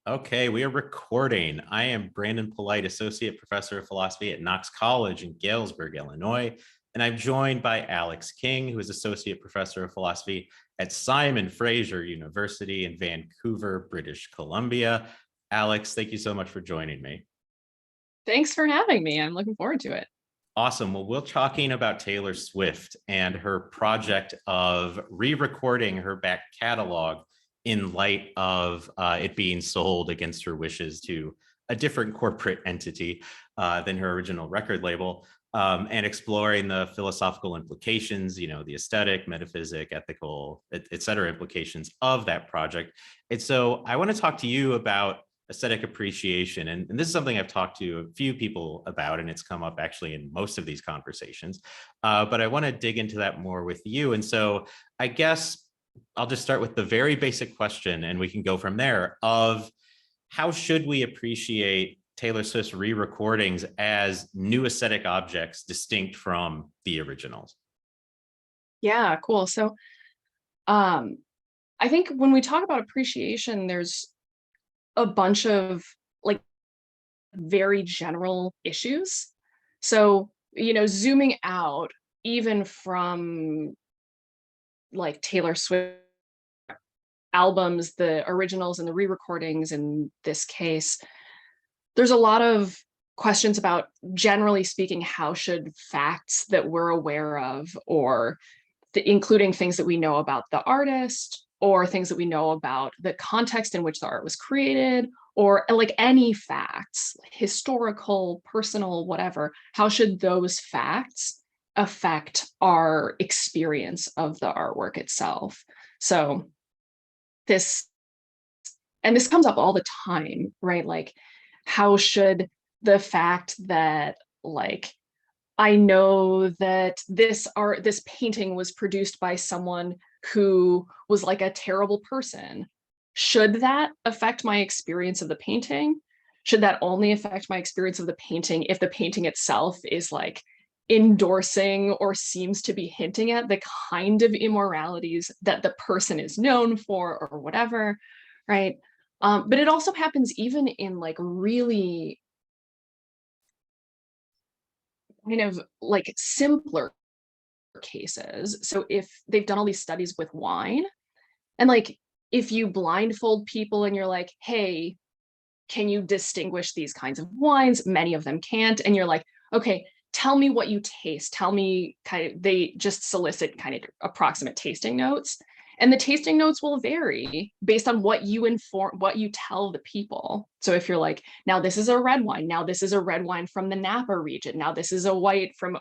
Okay, we are recording. I am Brandon Polite, Associate Professor of Philosophy at Knox College in Galesburg, Illinois. And I'm joined by Alex King, who is Associate Professor of Philosophy at Simon Fraser University in Vancouver, British Columbia. Alex, thank you so much for joining me. Thanks for having me. I'm looking forward to it. Awesome. Well, we're talking about Taylor Swift and her project of re-recording her back catalog in light of it being sold against her wishes to a different corporate entity than her original record label, and exploring the philosophical implications, the aesthetic, metaphysic, ethical, et cetera, implications of that project. And so I want to talk to you about aesthetic appreciation. And this is something I've talked to a few people about, and it's come up actually in most of these conversations. But I want to dig into that more with you. And so I guess I'll just start with the very basic question, and we can go from there, of how should we appreciate Taylor Swift's re-recordings as new aesthetic objects distinct from the originals? Yeah, cool. So I think when we talk about appreciation, there's a bunch of like very general issues. So, zooming out even from like Taylor Swift albums, the originals and the re-recordings in this case, there's a lot of questions about, generally speaking, how should facts that we're aware of, or including things that we know about the artist, or things that we know about the context in which the art was created, or like any facts, historical, personal, whatever, how should those facts affect our experience of the artwork itself? So this comes up all the time, right? Like, how should the fact that, like, I know that this painting was produced by someone who was like a terrible person, should that affect my experience of the painting? Should that only affect my experience of the painting if the painting itself is like endorsing or seems to be hinting at the kind of immoralities that the person is known for or whatever, right? But it also happens even in like really kind of like simpler cases. So if they've done all these studies with wine, and like if you blindfold people and you're like, hey, can you distinguish these kinds of wines? Many of them can't. And you're like, okay, tell me what you taste. Tell me they just solicit kind of approximate tasting notes. And the tasting notes will vary based on what you tell the people. So if you're like, now this is a red wine, now this is a red wine from the Napa region, now this is a white from,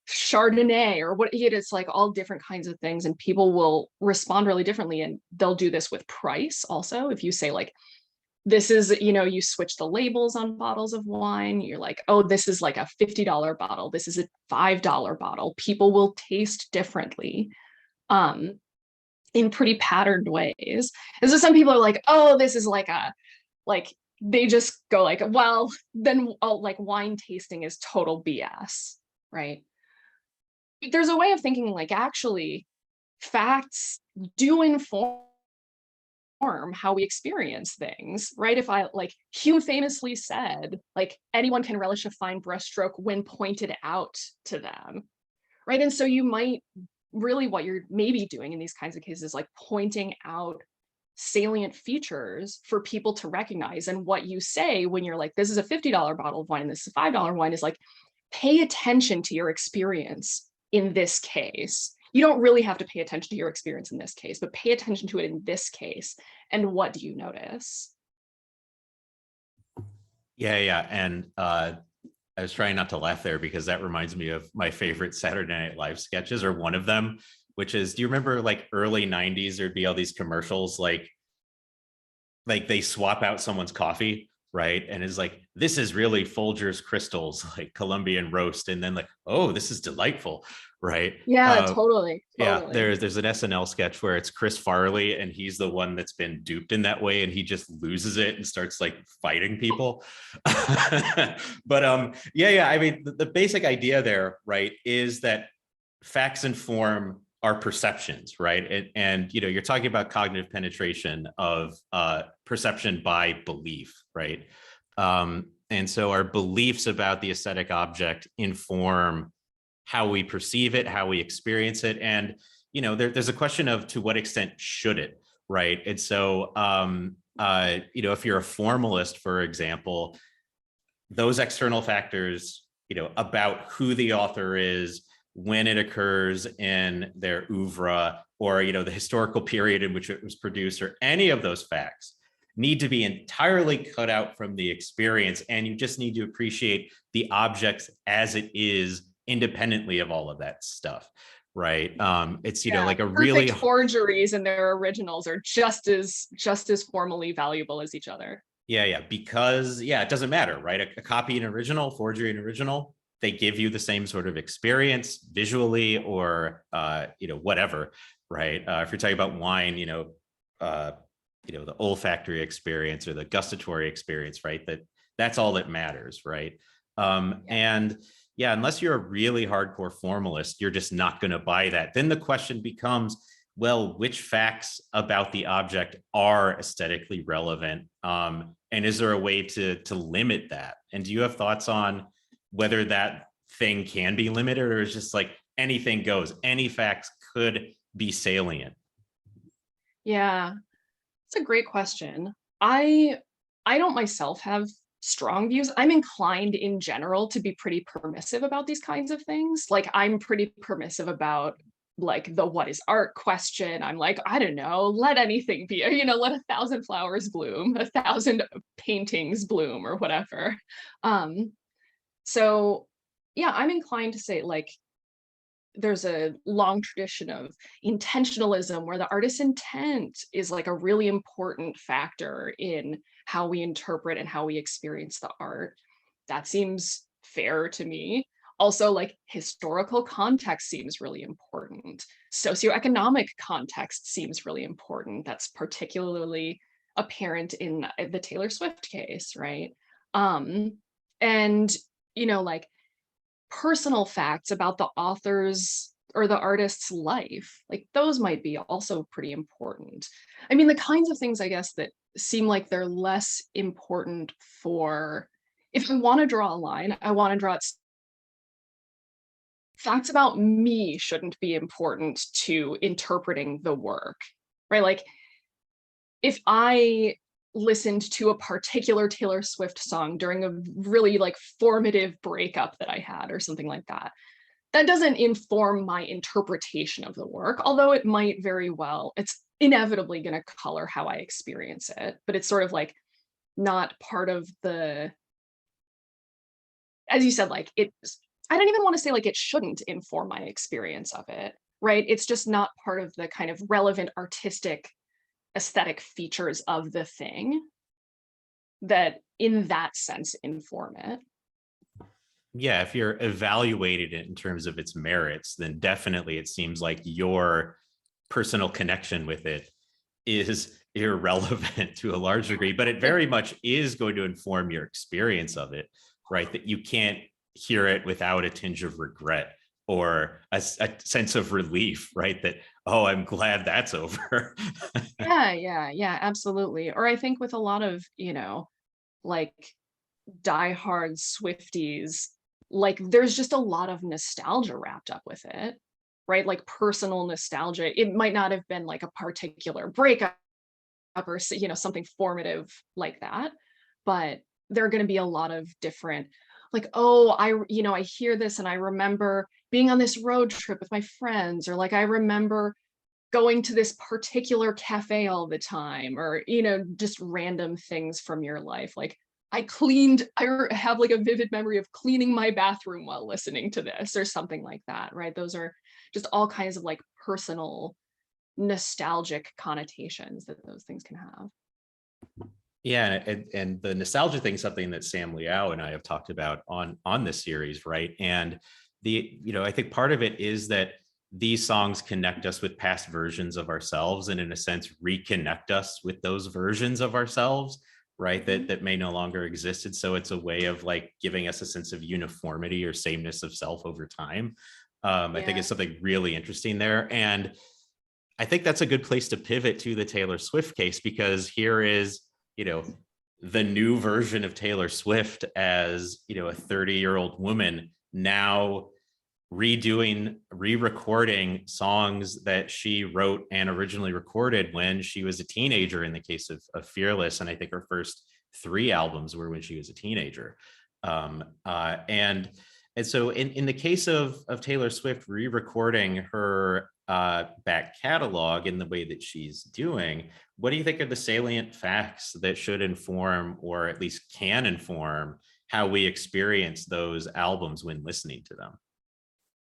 Chardonnay, or what, it's like all different kinds of things, and people will respond really differently. And they'll do this with price also. If you say like, this is, you switch the labels on bottles of wine, you're like, oh, this is like a $50 bottle, this is a $5 bottle, people will taste differently in pretty patterned ways. And so some people are like, oh, this is like they just go like, well, then like wine tasting is total BS, right? There's a way of thinking like, actually, facts do inform how we experience things, right? If I like, Hume famously said, like, anyone can relish a fine brushstroke when pointed out to them, right? And so you might really, what you're maybe doing in these kinds of cases, like pointing out salient features for people to recognize. And what you say when you're like, this is a $50 bottle of wine and this is a $5 wine, is like, pay attention to your experience in this case. You don't really have to pay attention to your experience in this case, but pay attention to it in this case. And what do you notice? Yeah. And I was trying not to laugh there because that reminds me of my favorite Saturday Night Live sketches, or one of them, which is, do you remember like early 90s, there'd be all these commercials like they swap out someone's coffee, right? And it's like, this is really Folgers Crystals, like Colombian roast. And then like, oh, this is delightful, right? Yeah, totally. Yeah, there's an SNL sketch where it's Chris Farley and he's the one that's been duped in that way, and he just loses it and starts like fighting people. But yeah, I mean, the basic idea there, right, is that facts inform our perceptions, right? And you know, you're talking about cognitive penetration of perception by belief, right? And so our beliefs about the aesthetic object inform how we perceive it, how we experience it. And, you know, there's a question of to what extent should it, right? And so, you know, if you're a formalist, for example, those external factors, you know, about who the author is, when it occurs in their oeuvre, or, you know, the historical period in which it was produced, or any of those facts need to be entirely cut out from the experience. And you just need to appreciate the objects as it is independently of all of that stuff. Right. It's, you know, like a really perfect forgeries and their originals are just as formally valuable as each other. Yeah, because it doesn't matter, right? A copy and original, forgery and original, they give you the same sort of experience visually, or you know, whatever, right? If you're talking about wine, you know, the olfactory experience or the gustatory experience, right? That's all that matters, right? And yeah, unless you're a really hardcore formalist, you're just not going to buy that. Then the question becomes, well, which facts about the object are aesthetically relevant? And is there a way to limit that? And do you have thoughts on whether that thing can be limited, or is just like anything goes, any facts could be salient? Yeah, it's a great question. I don't myself have strong views. I'm inclined in general to be pretty permissive about these kinds of things. Like, I'm pretty permissive about like the what is art question. I'm like, I don't know, let anything be, you know, let 1,000 flowers bloom, 1,000 paintings bloom, or whatever. So yeah, I'm inclined to say, like, there's a long tradition of intentionalism where the artist's intent is like a really important factor in how we interpret and how we experience the art. That seems fair to me. Also, like, historical context seems really important. Socioeconomic context seems really important. That's particularly apparent in the Taylor Swift case, right? And, you know, like, personal facts about the author's or the artist's life, like, those might be also pretty important. I mean, the kinds of things, I guess, that seem like they're less important for, if I want to draw a line, I want to draw it. Facts about me shouldn't be important to interpreting the work, right? Like, if I listened to a particular Taylor Swift song during a really like formative breakup that I had, or something like that, that doesn't inform my interpretation of the work, although it might very well. It's inevitably going to color how I experience it, but it's sort of like not part of the, as you said, like, it's, I don't even want to say like it shouldn't inform my experience of it, right? It's just not part of the kind of relevant artistic aesthetic features of the thing that in that sense inform it. Yeah, if you're evaluating it in terms of its merits, then definitely it seems like your personal connection with it is irrelevant to a large degree, but it very much is going to inform your experience of it, right? That you can't hear it without a tinge of regret, or a sense of relief, right? That, oh, I'm glad that's over. Yeah, absolutely. Or I think with a lot of, you know, like, diehard Swifties, like, there's just a lot of nostalgia wrapped up with it, right? Like, personal nostalgia. It might not have been like a particular breakup or, you know, something formative like that, but there are going to be a lot of different, like, oh, you know, I hear this and I remember being on this road trip with my friends, or like, I remember going to this particular cafe all the time, or, you know, just random things from your life. Like, I have like a vivid memory of cleaning my bathroom while listening to this, or something like that, right? Those are just all kinds of like personal nostalgic connotations that those things can have. Yeah, and the nostalgia thing is something that Sam Liao and I have talked about on this series, right? And I think part of it is that these songs connect us with past versions of ourselves, and in a sense reconnect us with those versions of ourselves, right? That may no longer exist. And so it's a way of like giving us a sense of uniformity or sameness of self over time. I think is something really interesting there. And I think that's a good place to pivot to the Taylor Swift case, because here is, the new version of Taylor Swift as, a 30-year-old woman now re-recording songs that she wrote and originally recorded when she was a teenager, in the case of Fearless. And I think her first 3 albums were when she was a teenager. And so in the case of Taylor Swift re-recording her back catalog in the way that she's doing, what do you think are the salient facts that should inform, or at least can inform, how we experience those albums when listening to them?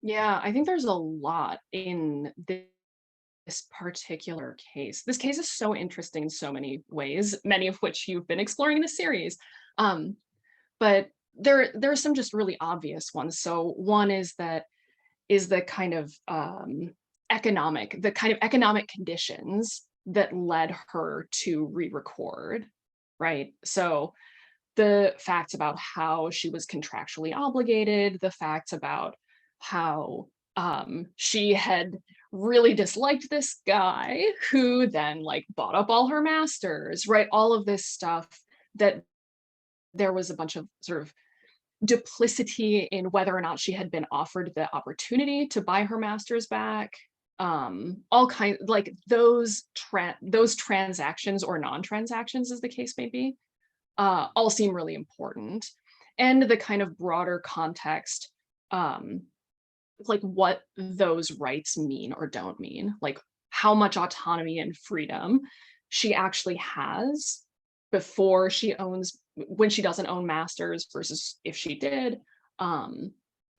Yeah, I think there's a lot in this particular case. This case is so interesting in so many ways, many of which you've been exploring in the series. But there are some just really obvious ones. So one is the kind of economic conditions that led her to re-record, right? So the facts about how she was contractually obligated, the facts about how she had really disliked this guy who then like bought up all her masters, right? All of this stuff, that there was a bunch of sort of duplicity in whether or not she had been offered the opportunity to buy her masters back. All kinds, like those transactions or non-transactions, as the case may be, all seem really important. And the kind of broader context, like what those rights mean or don't mean, like how much autonomy and freedom she actually has before she owns, when she doesn't own masters versus if she did.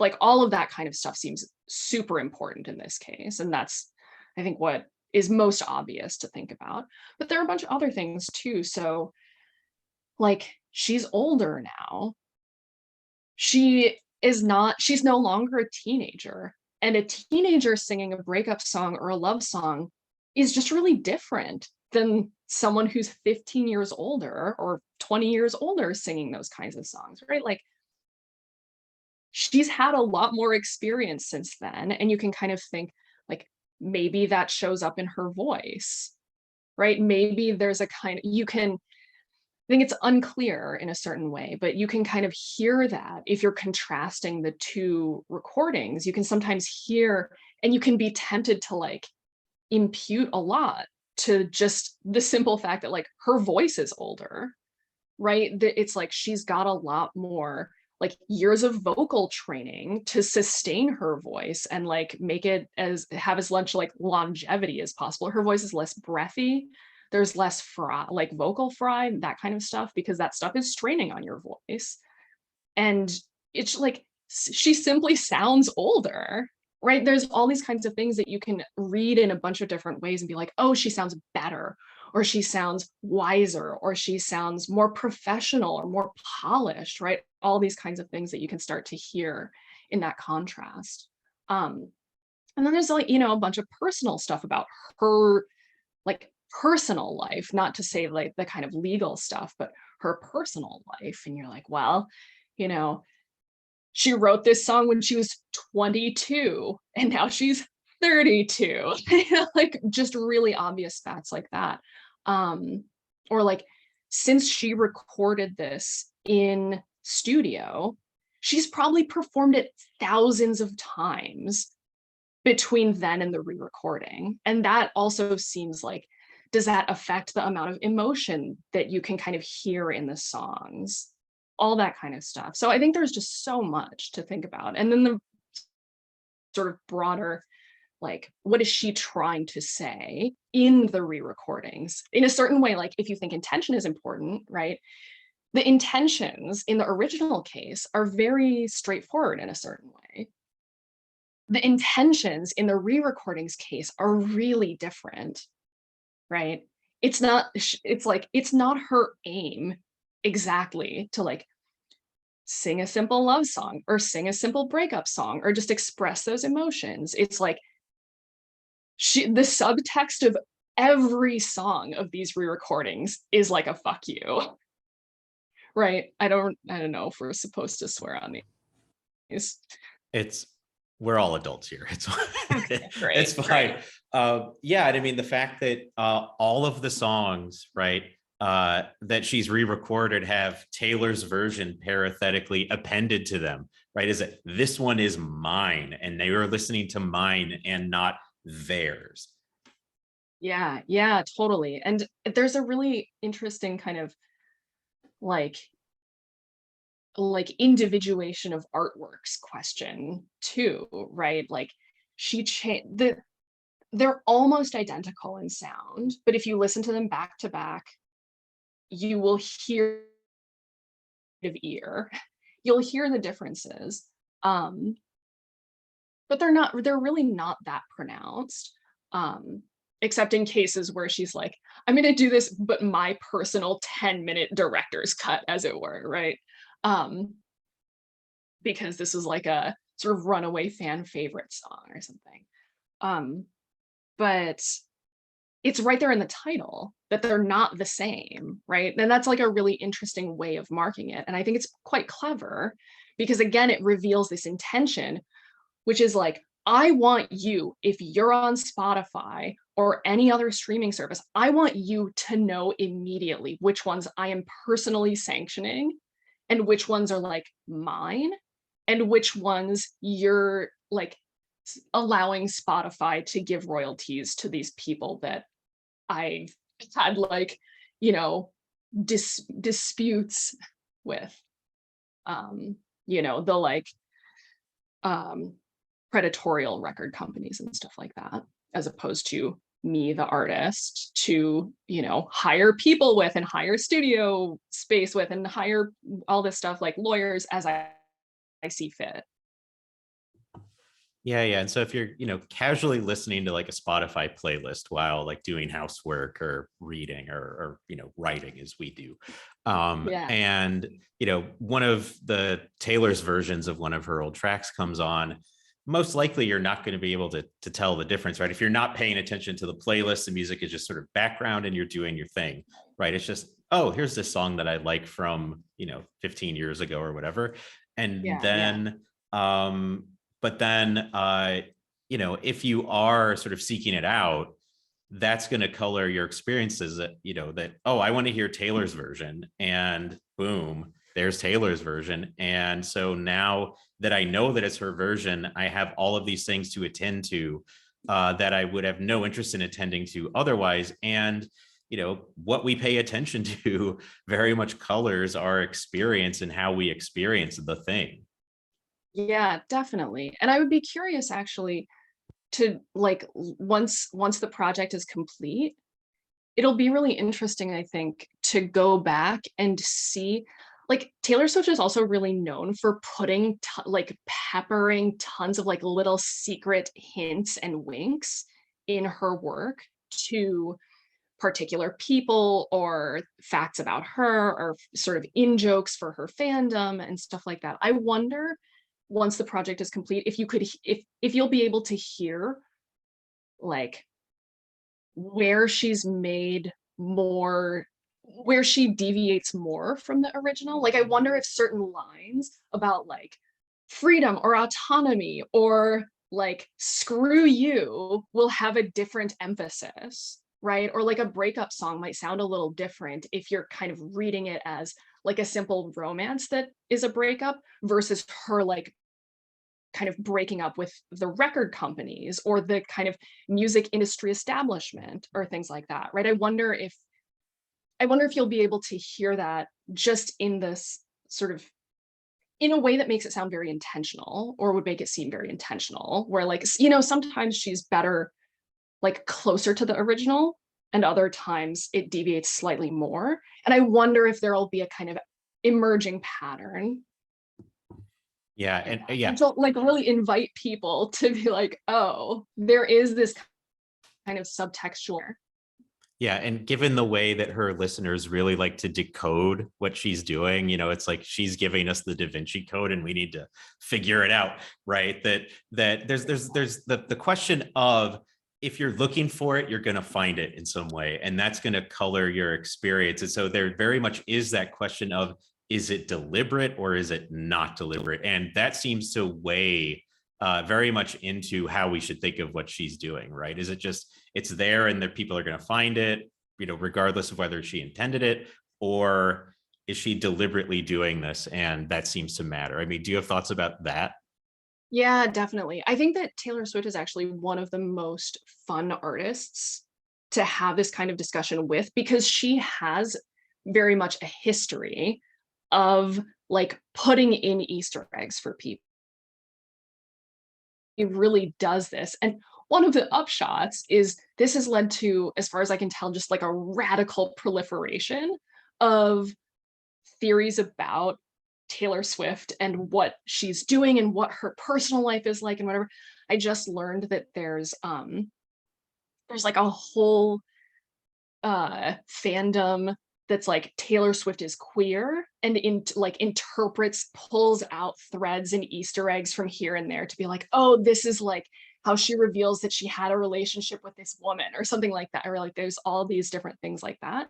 Like all of that kind of stuff seems super important in this case. And that's, I think, what is most obvious to think about. But there are a bunch of other things too. So like she's older now. She's no longer a teenager. And a teenager singing a breakup song or a love song is just really different than someone who's 15 years older or 20 years older singing those kinds of songs, right? Like she's had a lot more experience since then. And you can kind of think like maybe that shows up in her voice, right? Maybe there's a kind of, I think it's unclear in a certain way, but you can kind of hear that if you're contrasting the two recordings. You can sometimes hear, and you can be tempted to like impute a lot to just the simple fact that like her voice is older, right? It's like she's got a lot more like years of vocal training to sustain her voice and like make it have as much like longevity as possible. Her voice is less breathy. There's less like vocal fry, that kind of stuff, because that stuff is straining on your voice. And it's like, she simply sounds older, right? There's all these kinds of things that you can read in a bunch of different ways and be like, oh, she sounds better, or she sounds wiser, or she sounds more professional or more polished, right? All these kinds of things that you can start to hear in that contrast. And then there's like, a bunch of personal stuff about her, like personal life, not to say like the kind of legal stuff, but her personal life. And you're like, well, she wrote this song when she was 22 and now she's 32. Like just really obvious facts like that. Or like, since she recorded this in studio, she's probably performed it thousands of times between then and the re-recording. And that also seems like, does that affect the amount of emotion that you can kind of hear in the songs? All that kind of stuff. So I think there's just so much to think about. And then the sort of broader, like, what is she trying to say in the re-recordings? In a certain way, like if you think intention is important, right? The intentions in the original case are very straightforward in a certain way. The intentions in the re-recordings case are really different, right? It's not her aim exactly to like sing a simple love song or sing a simple breakup song or just express those emotions. It's like the subtext of every song of these re-recordings is like a fuck you, right? I don't know if we're supposed to swear on these. It's we're all adults here. Okay, great, It's fine. Yeah, and I mean the fact that all of the songs, right, that she's re-recorded have Taylor's version parenthetically appended to them, right? Is that this one is mine, and they were listening to mine and not theirs. Yeah, yeah, totally. And there's a really interesting kind of like individuation of artworks question too, right? Like she changed they're almost identical in sound, but if you listen to them back to back, you will hear of ear. You'll hear the differences. Um, but they're really not that pronounced. Except in cases where she's like, I'm gonna do this, but my personal 10-minute director's cut, as it were, right? Um, because this is like a sort of runaway fan favorite song or something. Um, but it's right there in the title that they're not the same, right? And that's like a really interesting way of marking it. And I think it's quite clever because again, it reveals this intention, which is like, I want you, if you're on Spotify or any other streaming service, I want you to know immediately which ones I am personally sanctioning and which ones are like mine and which ones you're like allowing Spotify to give royalties to these people that I've had like, you know, disputes with, you know, the like predatorial record companies and stuff like that, as opposed to me, the artist, to, you know, hire people with and hire studio space with and hire all this stuff like lawyers as I see fit. Yeah, yeah. And so if you're, casually listening to like a Spotify playlist while like doing housework or reading or writing as we do. Yeah. And, one of the Taylor's versions of one of her old tracks comes on, most likely you're not going to be able to tell the difference, right? If you're not paying attention to the playlist, the music is just sort of background and you're doing your thing, right? It's just, oh, here's this song that I like from, 15 years ago or whatever. And Yeah, then, but then, if you are sort of seeking it out, that's going to color your experiences that, oh, I want to hear Taylor's version, and boom, there's Taylor's version. And so now that I know that it's her version, I have all of these things to attend to that I would have no interest in attending to otherwise. And, what we pay attention to very much colors our experience and how we experience the thing. yeah, definitely. And I would be curious actually to like once the project is complete, it'll be really interesting, I think, to go back and see, like Taylor Swift is also really known for putting like peppering tons of like little secret hints and winks in her work to particular people or facts about her or sort of in jokes for her fandom and stuff like that. I wonder once the project is complete if you could if you'll be able to hear like where she's made more, where she deviates more from the original. Like I wonder if certain lines about like freedom or autonomy or like screw you will have a different emphasis, right? Or like a breakup song might sound a little different if you're kind of reading it as like a simple romance that is a breakup versus her like kind of breaking up with the record companies or the kind of music industry establishment or things like that, right? I wonder if you'll be able to hear that just in this sort of in a way that makes it sound very intentional or would make it seem very intentional, where like, you know, sometimes she's better like closer to the original and other times it deviates slightly more. And I wonder if there'll be a kind of emerging pattern. Yeah. And yeah. And to like really invite people to be like, oh, there is this kind of subtextual. Yeah. And given the way that her listeners really like to decode what she's doing, it's like she's giving us the Da Vinci Code and we need to figure it out, right? That there's the question of, if you're looking for it, you're going to find it in some way, and that's going to color your experience. And so there very much is that question of, is it deliberate or is it not deliberate? And that seems to weigh very much into how we should think of what she's doing, right? Is it just it's there and that people are going to find it, regardless of whether she intended it, or is she deliberately doing this and that seems to matter? I mean, do you have thoughts about that? Yeah, definitely. I think that Taylor Swift is actually one of the most fun artists to have this kind of discussion with, because she has very much a history of like putting in Easter eggs for people. He really does this. And one of the upshots is this has led to, as far as I can tell, just like a radical proliferation of theories about Taylor Swift and what she's doing and what her personal life is like and whatever. I just learned that there's like a whole fandom that's like Taylor Swift is queer and like interprets, pulls out threads and Easter eggs from here and there to be like, oh, this is like how she reveals that she had a relationship with this woman or something like that. Or like there's all these different things like that.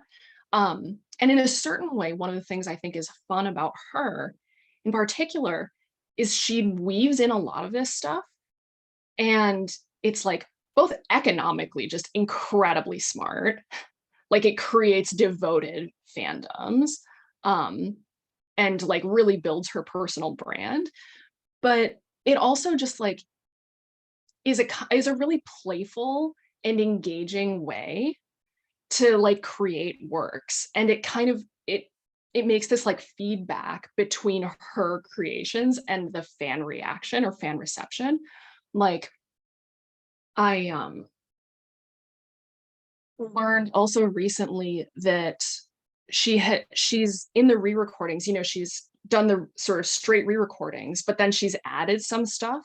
And in a certain way, one of the things I think is fun about her in particular is she weaves in a lot of this stuff. And it's like both economically just incredibly smart, like it creates devoted fandoms, and like really builds her personal brand. But it also just like is a really playful and engaging way to like create works. And it kind of it makes this like feedback between her creations and the fan reaction or fan reception. Like I learned also recently that she's in the re-recordings, she's done the sort of straight re-recordings, but then she's added some stuff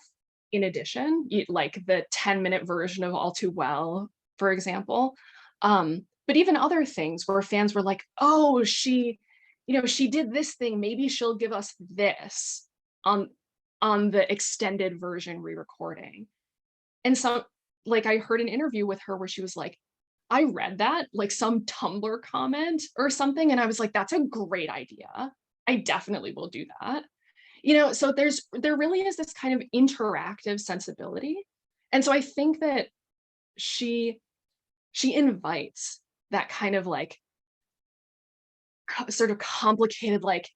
in addition, like the 10-minute version of All Too Well, for example. But even other things where fans were like, oh, she did this thing, maybe she'll give us this on the extended version re-recording. And so like I heard an interview with her where she was like, I read that, like some Tumblr comment or something, and I was like, that's a great idea. I definitely will do that. So there really is this kind of interactive sensibility. And so I think that she invites that kind of like sort of complicated, like,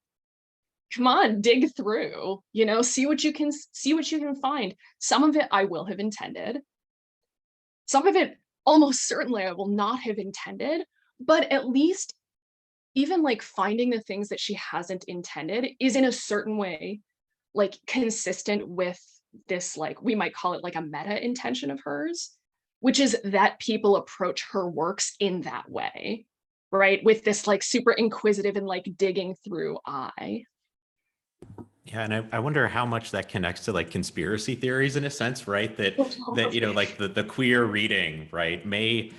come on, dig through, see what you can find. Some of it I will have intended. Some of it almost certainly I will not have intended, but at least even like finding the things that she hasn't intended is in a certain way like consistent with this, like we might call it like a meta intention of hers, which is that people approach her works in that way, right? With this like super inquisitive and like digging through eye. Yeah, and I wonder how much that connects to like conspiracy theories in a sense, right? That like the queer reading, right, may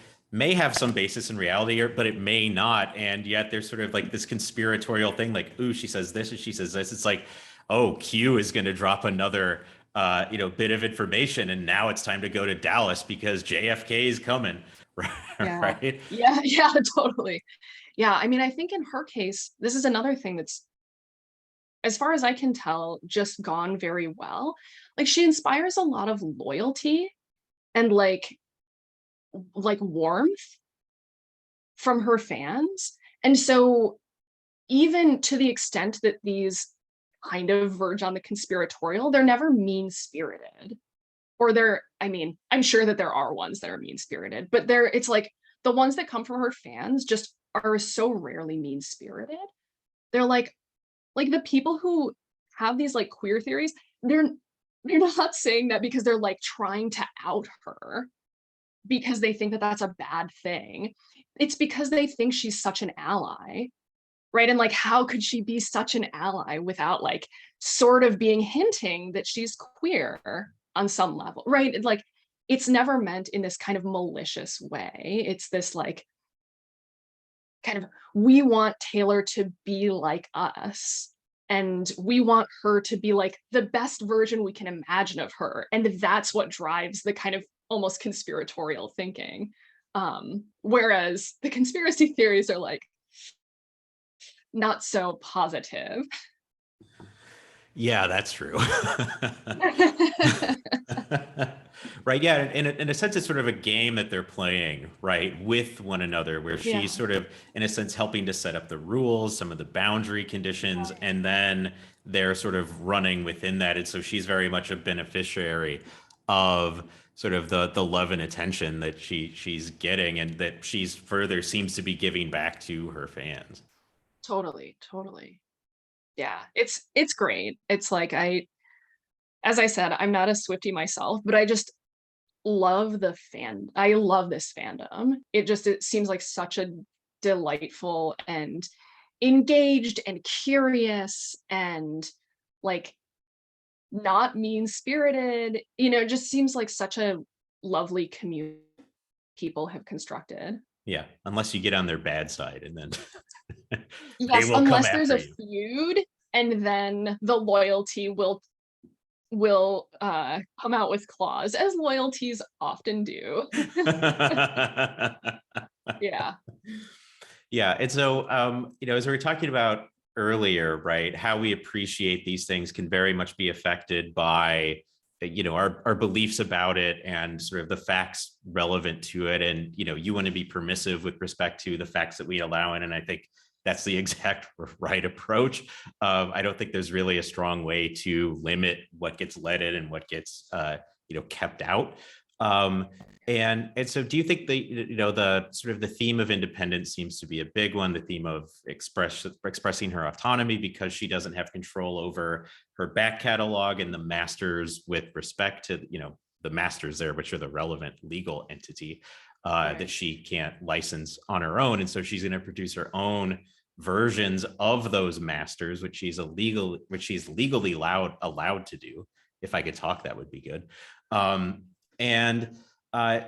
have some basis in reality, but it may not. And yet there's sort of like this conspiratorial thing, like, ooh, she says this and she says this. It's like, oh, Q is going to drop another bit of information, and now it's time to go to Dallas because JFK is coming, Yeah. right? Yeah, totally. Yeah, I mean, I think in her case, this is another thing that's, as far as I can tell, just gone very well. Like she inspires a lot of loyalty and like warmth from her fans. And so even to the extent that these kind of verge on the conspiratorial, they're never mean-spirited. Or I mean, I'm sure that there are ones that are mean-spirited, but it's like the ones that come from her fans just are so rarely mean-spirited. They're like the people who have these like queer theories, they're not saying that because they're like trying to out her because they think that that's a bad thing. It's because they think she's such an ally, right? And like, how could she be such an ally without like sort of being hinting that she's queer on some level, right? Like, it's never meant in this kind of malicious way. It's this like kind of, we want Taylor to be like us, and we want her to be like the best version we can imagine of her. And that's what drives the kind of almost conspiratorial thinking. Whereas the conspiracy theories are like not so positive. Yeah, that's true. Right. Yeah. In a sense, it's sort of a game that they're playing, right, with one another, where she's Yeah. sort of, in a sense, helping to set up the rules, some of the boundary conditions, Right. and then they're sort of running within that. And so she's very much a beneficiary of sort of the love and attention that she's getting, and that she's further seems to be giving back to her fans. Totally, totally. Yeah, it's great. It's like as I said, I'm not a Swiftie myself, but I just love I love this fandom. It seems like such a delightful and engaged and curious and like not mean-spirited, it just seems like such a lovely community people have constructed. Yeah, unless you get on their bad side, and then they Yes, will come unless there's after a you. feud and then the loyalty will come out with claws, as loyalties often do. Yeah. Yeah, and so as we were talking about earlier, right, how we appreciate these things can very much be affected by our beliefs about it and sort of the facts relevant to it. And you want to be permissive with respect to the facts that we allow in, and I think that's the exact right approach. I don't think there's really a strong way to limit what gets let in and what gets kept out. um, and so, do you think the sort of the theme of independence seems to be a big one? The theme of expressing her autonomy because she doesn't have control over her back catalog and the masters with respect to the masters there, which are the relevant legal entity that Right. she can't license on her own, and so she's going to produce her own versions of those masters, which she's legally allowed to do. If I could talk, that would be good. And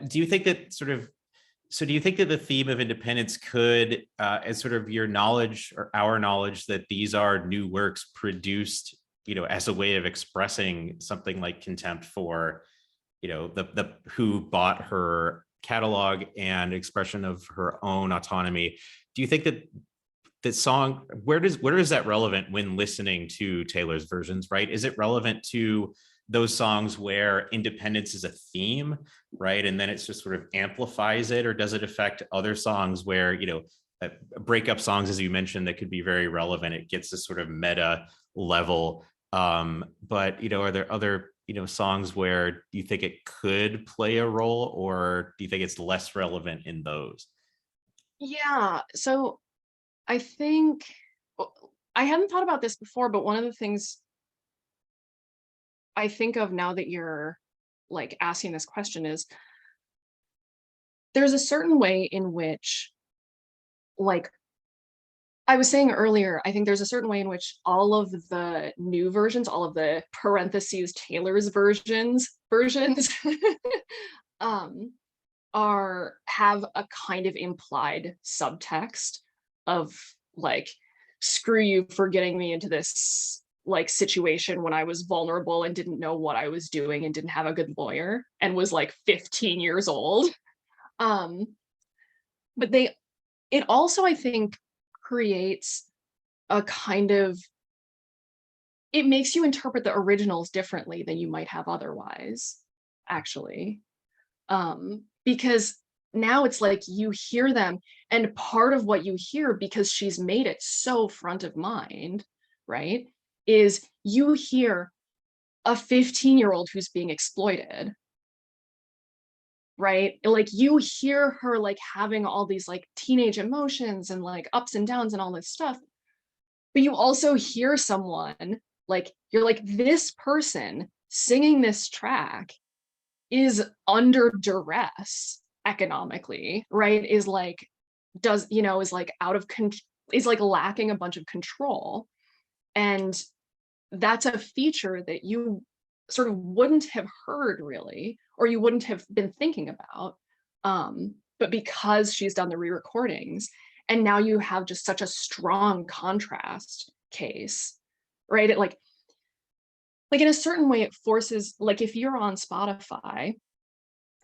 do you think that do you think that the theme of independence could, as sort of your knowledge or our knowledge that these are new works produced, as a way of expressing something like contempt for, the who bought her catalog and expression of her own autonomy? Do you think that song, where is that relevant when listening to Taylor's versions, right? Is it relevant to those songs where independence is a theme, right, and then it's just sort of amplifies it, or does it affect other songs where breakup songs, as you mentioned, that could be very relevant? It gets this sort of meta level. But are there other songs where you think it could play a role, or do you think it's less relevant in those? Yeah. So I think I hadn't thought about this before, but one of the things I think of now that you're like asking this question is there's a certain way in which, like I was saying earlier, I think there's a certain way in which all of the new versions, all of the parentheses Taylor's versions um have a kind of implied subtext of like, screw you for getting me into this like situation when I was vulnerable and didn't know what I was doing and didn't have a good lawyer and was like 15 years old. um but it also, I think, creates a kind of, it makes you interpret the originals differently than you might have otherwise, actually. Because now it's like you hear them, and part of what you hear, because she's made it so front of mind, right, is you hear a 15-year-old who's being exploited, right? Like you hear her like having all these like teenage emotions and like ups and downs and all this stuff, but you also hear someone, like you're like, this person singing this track is under duress economically, right? Is like, is like out of control, is like lacking a bunch of control. And that's a feature that you sort of wouldn't have heard really, or you wouldn't have been thinking about. But because she's done the re-recordings, and now you have just such a strong contrast case, right? It like in a certain way, it forces, like if you're on Spotify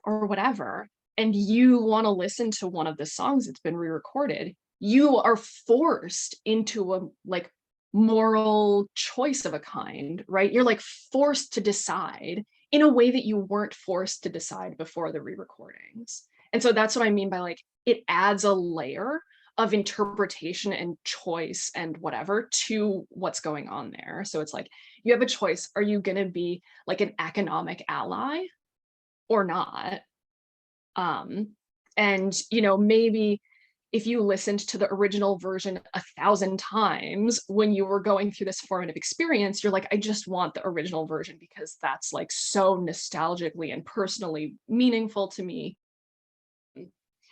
or whatever, and you want to listen to one of the songs that's been re-recorded, you are forced into a like moral choice of a kind, right? You're like forced to decide in a way that you weren't forced to decide before the re-recordings. And so that's what I mean by like, it adds a layer of interpretation and choice and whatever to what's going on there. So it's like, you have a choice. Are you going to be like an economic ally or not? And, you know, maybe if you listened to the original version 1,000 times when you were going through this formative experience, you're like, I just want the original version because that's like so nostalgically and personally meaningful to me.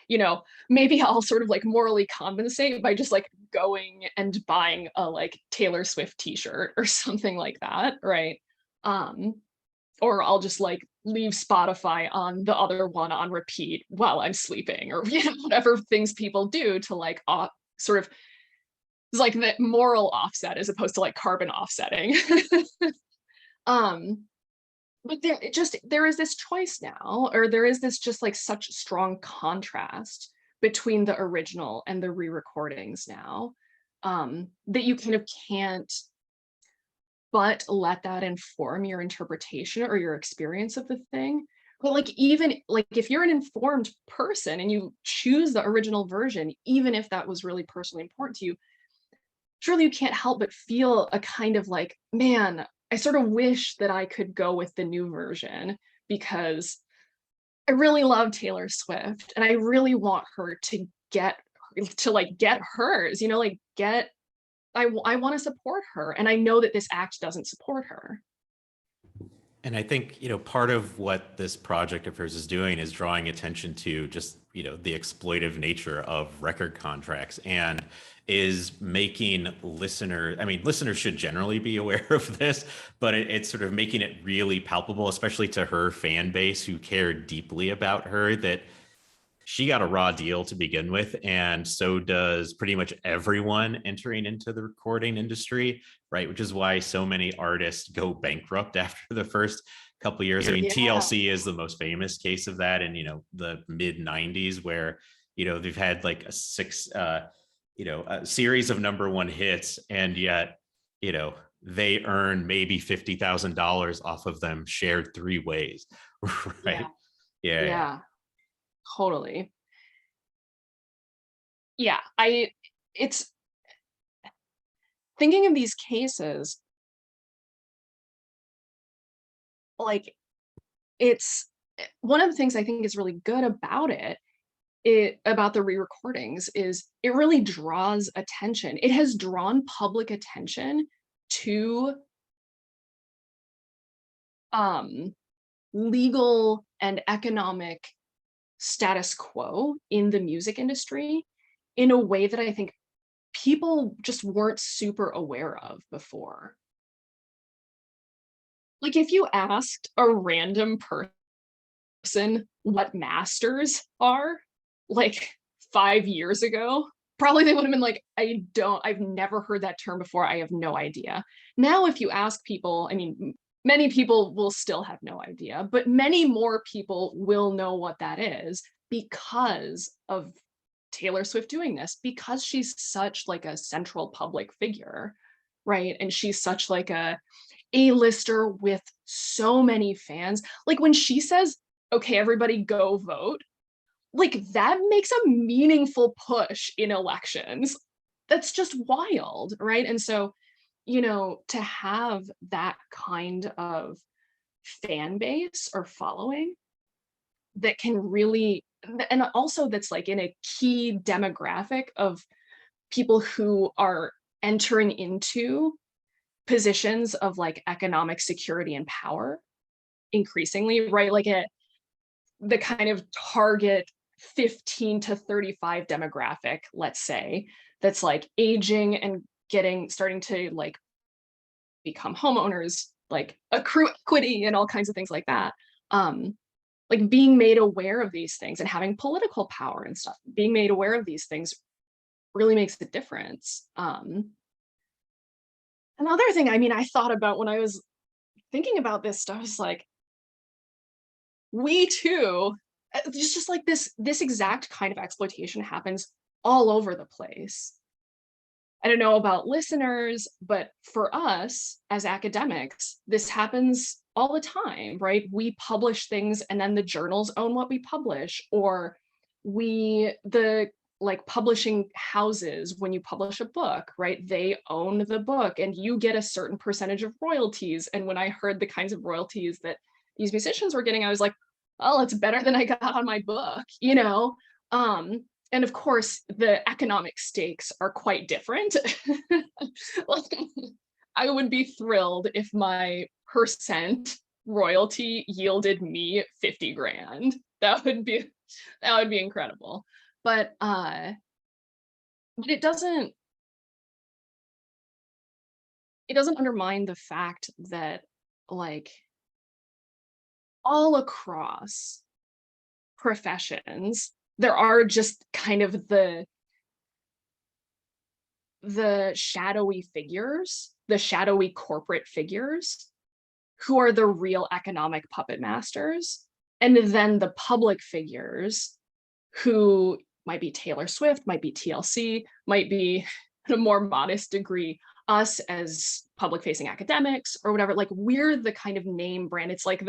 You know, maybe I'll sort of like morally compensate by just like going and buying a like Taylor Swift t-shirt or something like that, right? Um, or I'll just like leave Spotify on the other one on repeat while I'm sleeping, or you know, whatever things people do to like sort of, it's like the moral offset as opposed to like carbon offsetting. um but there is this choice now, or there is this just like such strong contrast between the original and the re-recordings now, that you kind of can't but let that inform your interpretation or your experience of the thing. But like, even like if you're an informed person and you choose the original version, even if that was really personally important to you, surely you can't help but feel a kind of like, man, I sort of wish that I could go with the new version because I really love Taylor Swift and I really want her to get hers, you know, like get I want to support her, and I know that this act doesn't support her. And I think, part of what this project of hers is doing is drawing attention to just, the exploitive nature of record contracts, and is making listeners should generally be aware of this, but it's sort of making it really palpable, especially to her fan base who care deeply about her, that she got a raw deal to begin with, and so does pretty much everyone entering into the recording industry, right? Which is why so many artists go bankrupt after the first couple of years. I mean, Yeah. TLC is the most famous case of that in the mid 90s, where they've had like a series of number one hits, and yet they earn maybe $50,000 off of them shared three ways. Right? Yeah. Yeah, totally. Yeah, it's thinking of these cases, like it's one of the things I think is really good about about the re-recordings is it really draws attention. It has drawn public attention to legal and economic status quo in the music industry in a way that I think people just weren't super aware of before. Like if you asked a random person what masters are, like 5 years ago, probably they would have been like, I've never heard that term before. I have no idea. Now, if you ask people, I mean, many people will still have no idea, but many more people will know what that is because of Taylor Swift doing this, because she's such like a central public figure, right? And she's such like A-lister with so many fans. Like when she says, okay, everybody go vote, like that makes a meaningful push in elections. That's just wild, right? And so, to have that kind of fan base or following that can really, and also that's like in a key demographic of people who are entering into positions of like economic security and power increasingly, right? Like the kind of target 15 to 35 demographic, let's say, that's like aging and starting to like become homeowners, like accrue equity and all kinds of things like that. Like being made aware of these things and having political power and stuff, being made aware of these things really makes a difference. Another thing, I mean, I thought about when I was thinking about this stuff is like, we too, just like this exact kind of exploitation happens all over the place. I don't know about listeners, but for us as academics, this happens all the time, right? We publish things and then the journals own what we publish, or the like publishing houses, when you publish a book, right? They own the book and you get a certain percentage of royalties. And when I heard the kinds of royalties that these musicians were getting, I was like, oh, it's better than I got on my book, you know? And of course, the economic stakes are quite different. I would be thrilled if my percent royalty yielded me 50 grand. That would be incredible. But it doesn't undermine the fact that, like, all across professions, there are just kind of the shadowy figures, the shadowy corporate figures who are the real economic puppet masters. And then the public figures who might be Taylor Swift, might be TLC, might be, in a more modest degree, us as public facing academics or whatever. Like, we're the kind of name brand. It's like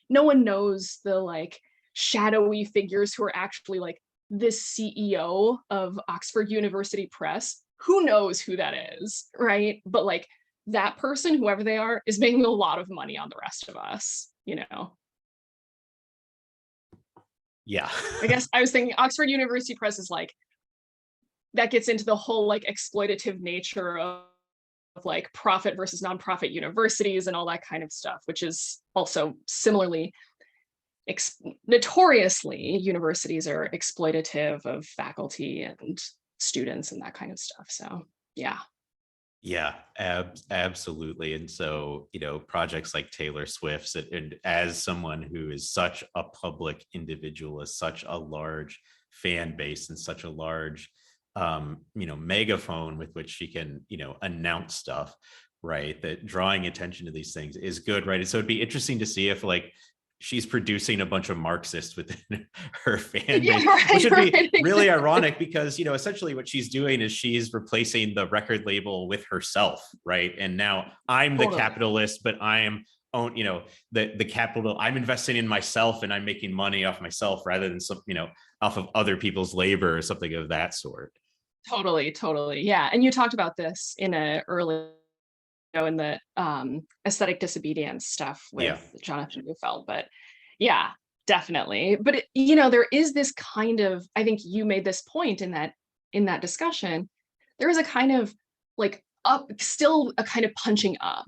no one knows the like shadowy figures who are actually like this CEO of Oxford University Press. Who knows who that is, right? But like, that person, whoever they are, is making a lot of money on the rest of us, you know? Yeah. I guess I was thinking Oxford University Press is like, that gets into the whole like exploitative nature of like profit versus nonprofit universities and all that kind of stuff, which is also similarly notoriously universities are exploitative of faculty and students and that kind of stuff. So yeah. Yeah, absolutely. And so, projects like Taylor Swift's, and as someone who is such a public individual, is such a large fan base and such a large, megaphone with which she can, announce stuff, right? That drawing attention to these things is good, right? And so it'd be interesting to see if like she's producing a bunch of Marxists within her fan base, Yeah, right, which would be right, really ironic because, essentially what she's doing is she's replacing the record label with herself, right? And now I'm the Totally. capitalist, but I am the capital, I'm investing in myself and I'm making money off myself rather than some, off of other people's labor or something of that sort. Totally. Yeah. And you talked about this in a early, in the aesthetic disobedience stuff with Jonathan Neufeld, but yeah, definitely. But there is this kind of, I think you made this point in that discussion, there is a kind of like still a kind of punching up,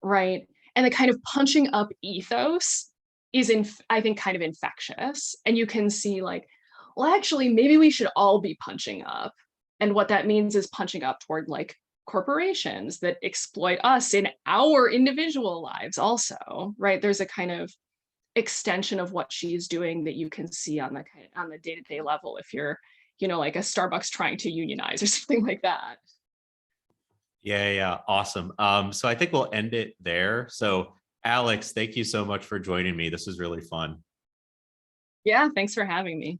right? And the kind of punching up ethos is I think kind of infectious. And you can see like, well, actually, maybe we should all be punching up. And what that means is punching up toward like corporations that exploit us in our individual lives also, right? There's a kind of extension of what she's doing that you can see on the day-to-day level if you're, like a Starbucks trying to unionize or something like that. Yeah, awesome. So I think we'll end it there. So Alex, thank you so much for joining me. This was really fun. Yeah, thanks for having me.